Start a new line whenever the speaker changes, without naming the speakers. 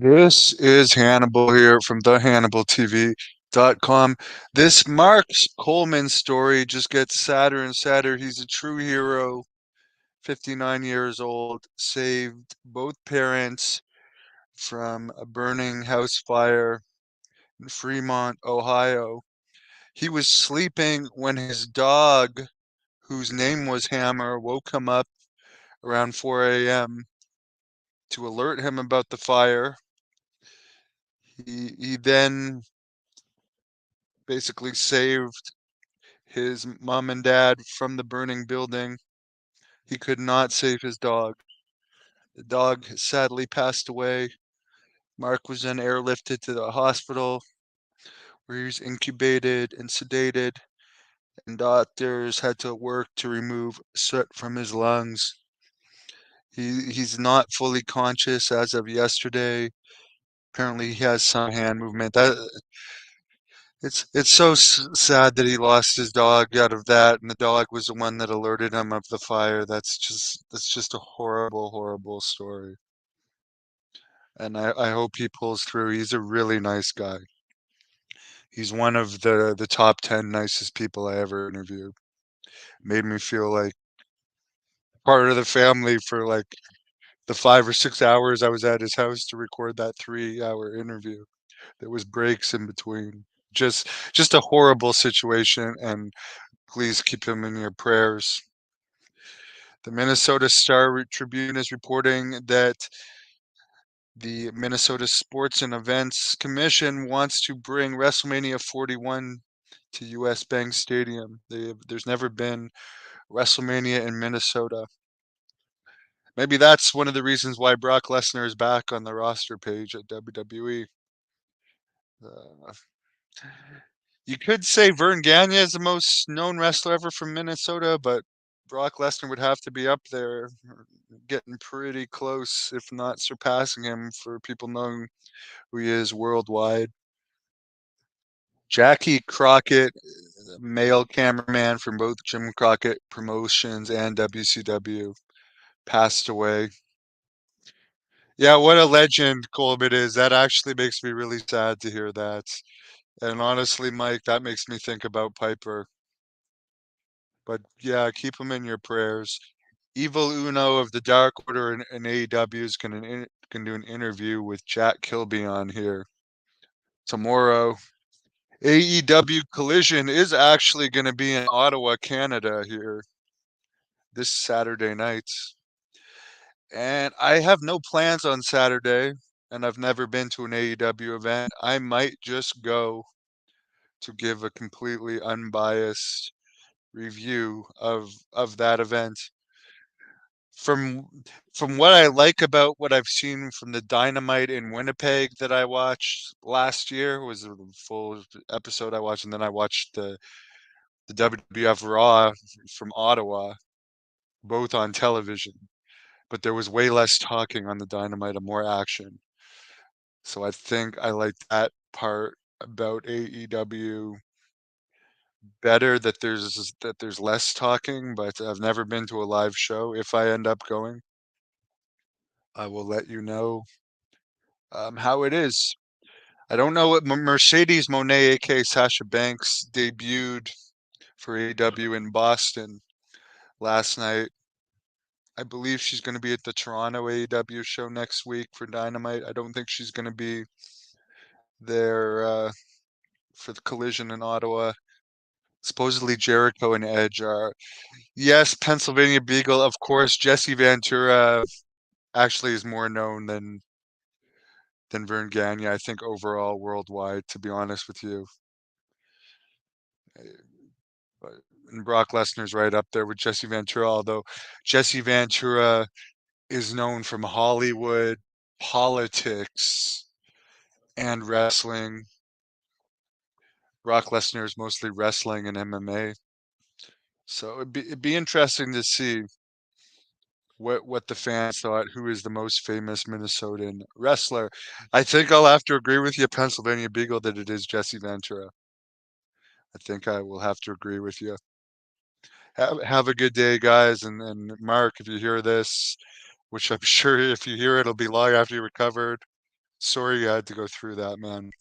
This is Hannibal here from thehannibaltv.com. This Mark's Coleman story just gets sadder and sadder. He's a true hero, 59 years old, saved both parents from a burning house fire in Fremont, Ohio. He was sleeping when his dog, whose name was Hammer, woke him up around 4 a.m. to alert him about the fire. He then basically saved his mom and dad from the burning building. He could not save his dog. The dog sadly passed away. Mark was then airlifted to the hospital where he was incubated and sedated, and doctors had to work to remove soot from his lungs. He's not fully conscious as of yesterday. Apparently, he has some hand movement. It's so sad that he lost his dog out of that, and the dog was the one that alerted him of the fire. That's just a horrible, horrible story. And I hope he pulls through. He's a really nice guy. He's one of the top 10 nicest people I ever interviewed. Made me feel like part of the family for like the 5 or 6 hours I was at his house to record that 3 hour interview. There was breaks in between. Just a horrible situation, and please keep him in your prayers. The Minnesota Star Tribune is reporting that the Minnesota Sports and Events Commission wants to bring WrestleMania 41 to US Bank Stadium. There's never been WrestleMania in Minnesota. Maybe that's one of the reasons why Brock Lesnar is back on the roster page at WWE. Uh, you could say Vern Gagne is the most known wrestler ever from Minnesota, but Brock Lesnar would have to be up there, getting pretty close, if not surpassing him, for people knowing who he is worldwide. Jackie Crockett, male cameraman from both Jim Crockett Promotions and WCW, passed away. Yeah, what a legend Coleman is. That actually makes me really sad to hear that. And honestly, Mike, that makes me think about Piper. But yeah, keep him in your prayers. Evil Uno of the Dark Order and AEW is going to do an interview with Jack Kilby on here tomorrow. AEW Collision is actually going to be in Ottawa, Canada here this Saturday night. And I have no plans on Saturday, and I've never been to an AEW event. I might just go to give a completely unbiased review of that event. From from what I like about what I've seen from the Dynamite in Winnipeg that I watched last year was the full episode I watched, and then I watched the WWF Raw from Ottawa, both on television. But there was way less talking on the Dynamite and more action. So I think I like that part about AEW better, that there's less talking, but I've never been to a live show. If I end up going, I will let you know how it is. I don't know what Mercedes Monet, aka Sasha Banks, debuted for AEW in Boston last night. I believe she's going to be at the Toronto AEW show next week for Dynamite. I don't think she's going to be there for the Collision in Ottawa. Supposedly Jericho and Edge are. Yes, Pennsylvania Beagle, of course. Jesse Ventura actually is more known than Vern Gagne, I think, overall worldwide, to be honest with you. But and Brock Lesnar's right up there with Jesse Ventura, although Jesse Ventura is known from Hollywood, politics, and wrestling. Brock Lesnar is mostly wrestling and MMA. So it'd be interesting to see what the fans thought, who is the most famous Minnesotan wrestler. I think I'll have to agree with you, Pennsylvania Beagle, that it is Jesse Ventura. I think I will have to agree with you. Have a good day, guys. And Mark, if you hear this, which I'm sure if you hear it, it'll be long after you recovered. Sorry you had to go through that, man.